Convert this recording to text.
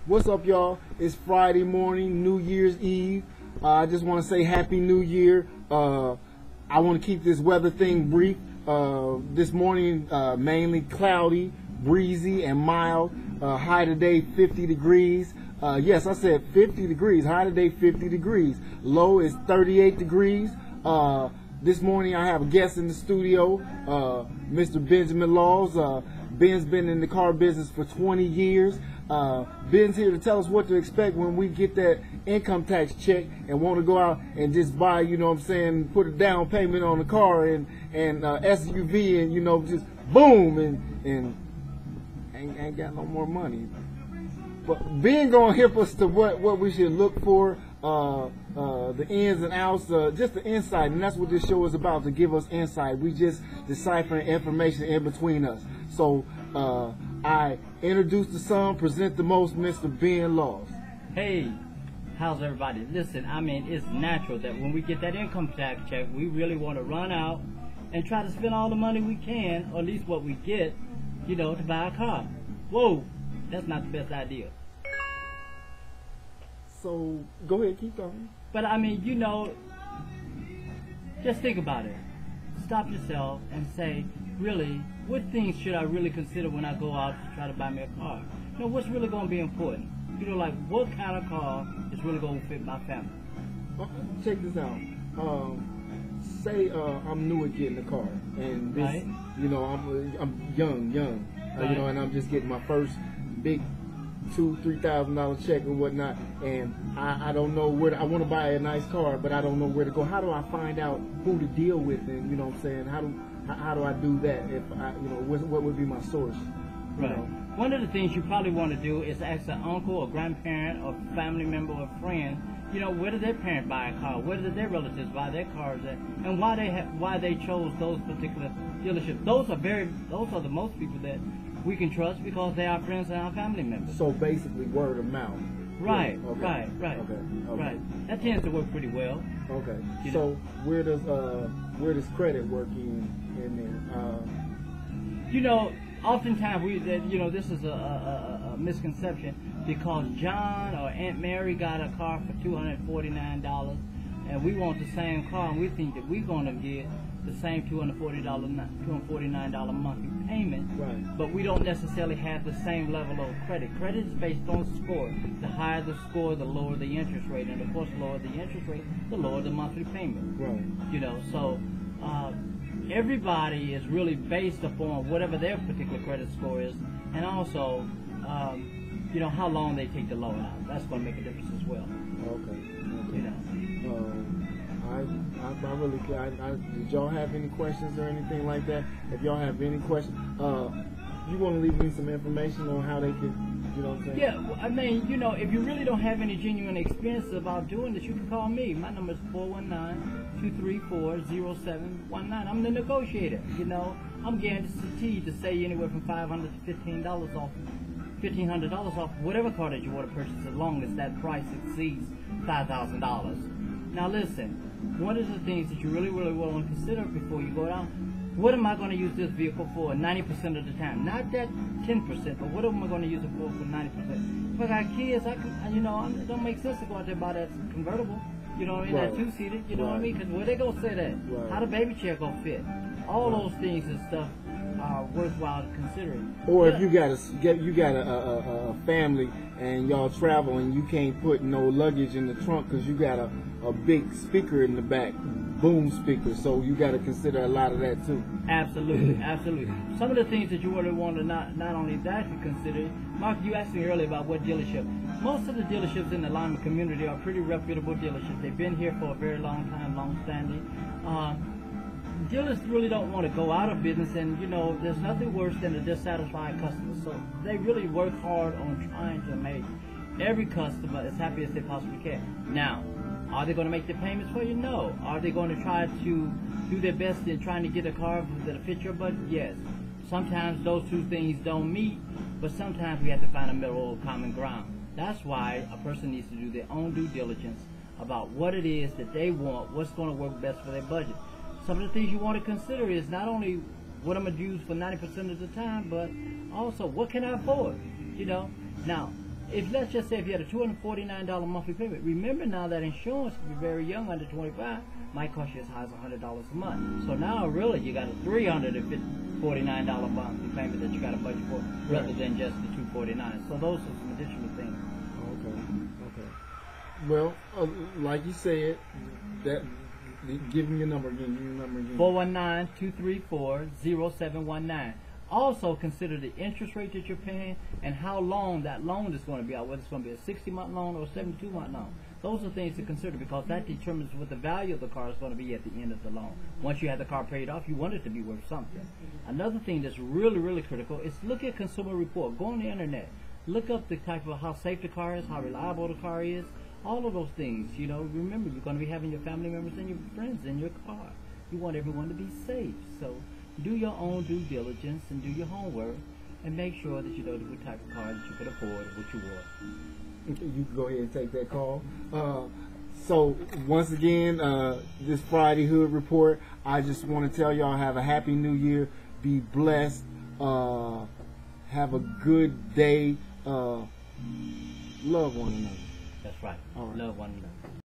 What's up, y'all? It's Friday morning, New Year's Eve. I just want to say Happy New Year. I want to keep this weather thing brief. This morning, mainly cloudy, breezy, and mild. High today, 50 degrees. Yes, I said 50 degrees. High today, 50 degrees. Low is 38 degrees. This morning, I have a guest in the studio, Mr. Benjamin Laws. Ben's been in the car business for 20 years. Ben's here to tell us what to expect when we get that income tax check and want to go out and just buy, you know what I'm saying, put a down payment on the car and SUV and, you know, just boom and ain't got no more money. But Ben gonna help us to what we should look for, the ins and outs, just the insight, and that's what this show is about, to give us insight. We just deciphering information in between us. So I introduce the son, present the most, Mr. Ben Laws. Hey, how's everybody? Listen, I mean, it's natural that when we get that income tax check, we really want to run out and try to spend all the money we can, or at least what we get, you know, to buy a car. Whoa, that's not the best idea. So go ahead, keep going. But I mean, you know, just think about it. Stop yourself and say, really, what things should I really consider when I go out to try to buy me a car? You know, what's really going to be important? You know, like, what kind of car is really going to fit my family? Okay, check this out. Say I'm new at getting a car, and this, right, you know, I'm young, right, you know, and I'm just getting my first big $2,000-$3,000 check or whatnot, and I don't know where I want to buy a nice car, but I don't know where to go. How do I find out who to deal with, and, you know what I'm saying, how do I do that? If I, you know, what would be my source? Right. Know? One of the things you probably want to do is ask an uncle or grandparent or family member or friend, you know, where did their parent buy a car? Where did their relatives buy their cars at? And why they chose those particular dealerships. Those are the most people that we can trust because they are friends and our family members. So basically word of mouth. Right, yeah. Okay. right. Okay. Right. That tends to work pretty well. Okay. You So know. where does credit work in there? You know, oftentimes you know, this is a misconception, because John or Aunt Mary got a car for $249 and we want the same car, and we think that we're going to get the same $249 monthly payment, right, but we don't necessarily have the same level of credit. Credit is based on score. The higher the score, the lower the interest rate, and of course, the lower the interest rate, the lower the monthly payment. right. You know, so everybody is really based upon whatever their particular credit score is, and also, you know, how long they take the loan out. That's going to make a difference as well. Okay. You know. I really, did y'all have any questions or anything like that? If y'all have any questions, you want to leave me some information on how they could, you know what I'm saying? Yeah, well, I mean, you know, if you really don't have any genuine experience about doing this, you can call me. My number is 419-234-0719. I'm the negotiator. You know, I'm guaranteed to save anywhere from $500 to $1,500 off whatever car that you want to purchase, as long as that price exceeds $5,000. Now listen, one of the things that you really want to consider before you go down, what am I going to use this vehicle for 90% of the time? Not that 10%, but what am I going to use it for 90%? If I got kids, you know, it don't make sense to go out there and buy that convertible, you know what I mean, right, that two-seater, you know right, what I mean, because where they going to sit at? Right. How the baby chair going to fit? All those things and stuff are worthwhile to consider. Or if you got a family and y'all travel and you can't put no luggage in the trunk because you got a big speaker in the back, boom speaker, so you got to consider a lot of that too. Absolutely, absolutely. Some of the things that you really want to not only that to consider, Mark, you asked me earlier about what dealership. Most of the dealerships in the Lima community are pretty reputable dealerships. They've been here for a very long time, long standing. Dealers really don't want to go out of business, and you know, there's nothing worse than a dissatisfied customer. So they really work hard on trying to make every customer as happy as they possibly can. Now, are they going to make the payments for you? No. Are they going to try to do their best in trying to get a car that'll fit your budget? Yes. Sometimes those two things don't meet, but sometimes we have to find a middle common ground. That's why a person needs to do their own due diligence about what it is that they want, what's going to work best for their budget. Some of the things you want to consider is not only what I'm going to use for 90% of the time, but also what can I afford, you know? Now, if let's just say if you had a $249 monthly payment, remember now that insurance, if you're very young, under 25, might cost you as high as $100 a month. So now really you got a $349 monthly payment that you got to budget for, rather than just the $249. So those are some additional things. Okay. Well, like you said, that give me your number again. 419-234-0719. Also consider the interest rate that you're paying and how long that loan is going to be out, whether it's going to be a 60-month loan or a 72-month loan. Those are things to consider because that determines what the value of the car is going to be at the end of the loan. Once you have the car paid off, you want it to be worth something. Another thing that's really, really critical is look at Consumer Report. Go on the internet. Look up the type of how safe the car is, how reliable the car is, all of those things. You know, remember, you're going to be having your family members and your friends in your car. You want everyone to be safe. So do your own due diligence and do your homework and make sure that you know what type of car that you can afford, what you want. You can go ahead and take that call. So once again, this Friday Hood Report, I just want to tell y'all have a happy new year. Be blessed. Have a good day. Love one another. That's right. All right. Love one another.